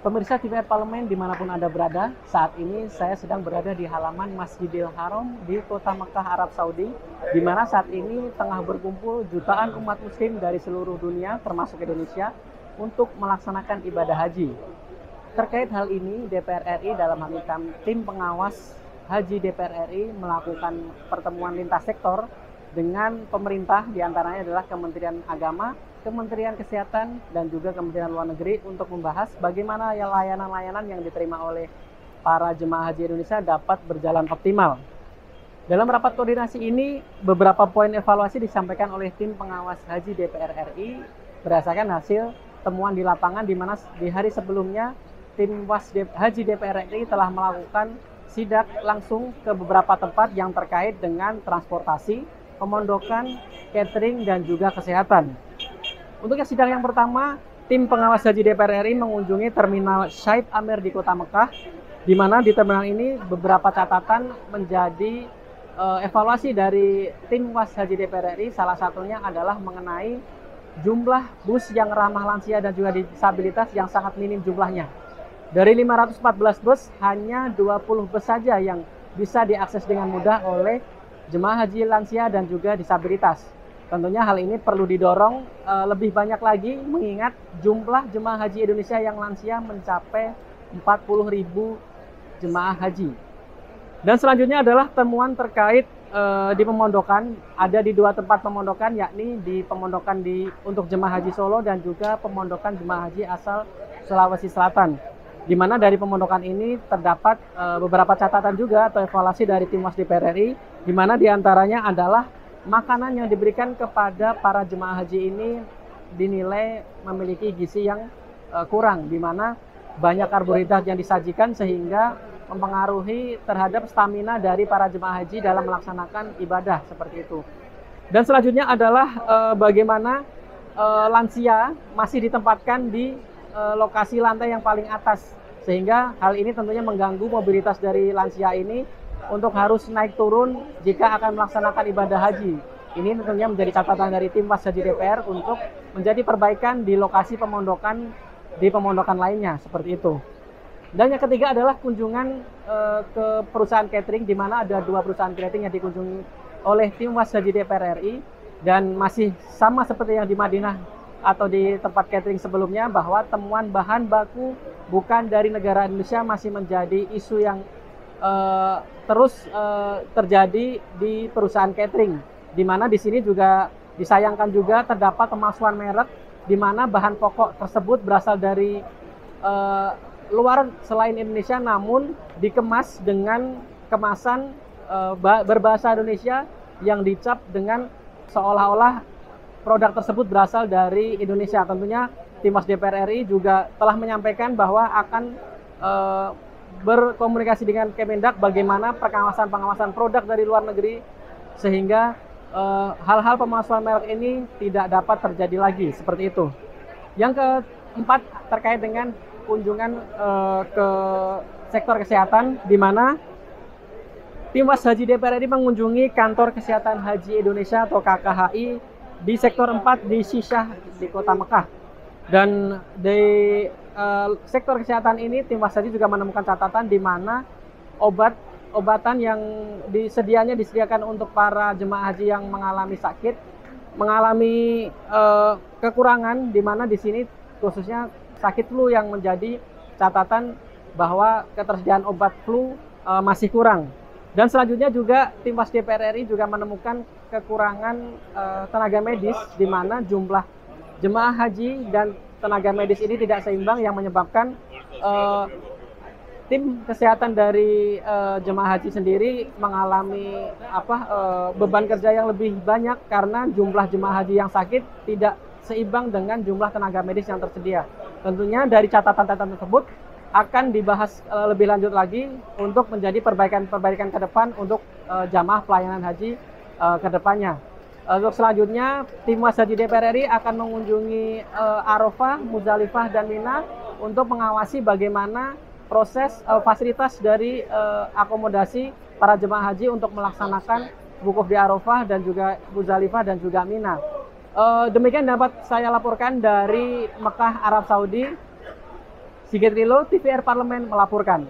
Pemirsa TVRI Parlemen dimanapun Anda berada, saat ini saya sedang berada di halaman Masjidil Haram di kota Mekah, Arab Saudi, di mana saat ini tengah berkumpul jutaan umat muslim dari seluruh dunia, termasuk Indonesia, untuk melaksanakan ibadah haji. Terkait hal ini, DPR RI dalam hal ini tim pengawas haji DPR RI melakukan pertemuan lintas sektor dengan pemerintah, diantaranya adalah Kementerian Agama, Kementerian Kesehatan, dan juga Kementerian Luar Negeri untuk membahas bagaimana layanan-layanan yang diterima oleh para jemaah haji Indonesia dapat berjalan optimal. Dalam rapat koordinasi ini, beberapa poin evaluasi disampaikan oleh tim pengawas haji DPR RI berdasarkan hasil temuan di lapangan, di mana di hari sebelumnya tim pengawas haji DPR RI telah melakukan sidak langsung ke beberapa tempat yang terkait dengan transportasi, pemondokan, catering, dan juga kesehatan. Untuk sidang yang pertama, tim pengawas haji DPR RI mengunjungi Terminal Syed Amir di Kota Mekah, di mana di terminal ini beberapa catatan menjadi evaluasi dari tim pengawas haji DPR RI. Salah satunya adalah mengenai jumlah bus yang ramah lansia dan juga disabilitas yang sangat minim jumlahnya. Dari 514 bus, hanya 20 bus saja yang bisa diakses dengan mudah oleh jemaah haji lansia dan juga disabilitas. Tentunya hal ini perlu didorong lebih banyak lagi, mengingat jumlah jemaah haji Indonesia yang lansia mencapai 40.000 jemaah haji. Dan selanjutnya adalah temuan terkait di pemondokan. Ada di dua tempat pemondokan, yakni di pemondokan untuk jemaah haji Solo dan juga pemondokan jemaah haji asal Sulawesi Selatan. Di mana dari pemondokan ini terdapat beberapa catatan juga atau evaluasi dari tim DPR RI, di mana diantaranya adalah makanan yang diberikan kepada para jemaah haji ini dinilai memiliki gizi yang kurang, di mana banyak karbohidrat yang disajikan sehingga mempengaruhi terhadap stamina dari para jemaah haji dalam melaksanakan ibadah seperti itu. Dan selanjutnya adalah bagaimana lansia masih ditempatkan di lokasi lantai yang paling atas, sehingga hal ini tentunya mengganggu mobilitas dari lansia ini untuk harus naik turun jika akan melaksanakan ibadah haji. Ini tentunya menjadi catatan dari tim pengawas haji DPR untuk menjadi perbaikan di lokasi pemondokan di pemondokan lainnya seperti itu. Dan yang ketiga adalah kunjungan ke perusahaan catering, di mana ada dua perusahaan catering yang dikunjungi oleh tim pengawas haji DPR RI, dan masih sama seperti yang di Madinah atau di tempat catering sebelumnya, bahwa temuan bahan baku bukan dari negara Indonesia masih menjadi isu yang terus terjadi di perusahaan catering, di mana di sini juga disayangkan juga terdapat pemalsuan merek, di mana bahan pokok tersebut berasal dari luar selain Indonesia, namun dikemas dengan kemasan berbahasa Indonesia yang dicap dengan seolah-olah produk tersebut berasal dari Indonesia. Tentunya tim pengawas DPR RI juga telah menyampaikan bahwa akan berkomunikasi dengan Kemendak bagaimana pengawasan produk dari luar negeri, sehingga hal-hal pemalsuan merek ini tidak dapat terjadi lagi seperti itu. Yang keempat terkait dengan kunjungan ke sektor kesehatan, di mana tim pengawas haji DPR RI mengunjungi Kantor Kesehatan Haji Indonesia atau KKHI di sektor 4 di Syisah di Kota Mekah. Dan di sektor kesehatan ini tim pengawas haji juga menemukan catatan di mana obatan yang disediakan untuk para jemaah haji yang mengalami sakit, mengalami kekurangan, di mana di sini khususnya sakit flu yang menjadi catatan bahwa ketersediaan obat flu masih kurang. Dan selanjutnya juga tim pengawas DPR RI juga menemukan kekurangan tenaga medis, di mana jumlah jemaah haji dan tenaga medis ini tidak seimbang, yang menyebabkan tim kesehatan dari jemaah haji sendiri mengalami beban kerja yang lebih banyak karena jumlah jemaah haji yang sakit tidak seimbang dengan jumlah tenaga medis yang tersedia. Tentunya dari catatan-catatan tersebut akan dibahas lebih lanjut lagi untuk menjadi perbaikan ke depan untuk jamaah pelayanan haji ke depannya. Untuk selanjutnya, tim pengawas haji DPR RI akan mengunjungi Arafah, Muzdalifah, dan Mina untuk mengawasi bagaimana proses fasilitas dari akomodasi para jemaah haji untuk melaksanakan wukuf di Arafah dan juga Muzdalifah dan juga Mina. Demikian dapat saya laporkan dari Mekah, Arab Saudi. Sigit Rilo, TVR Parlemen melaporkan.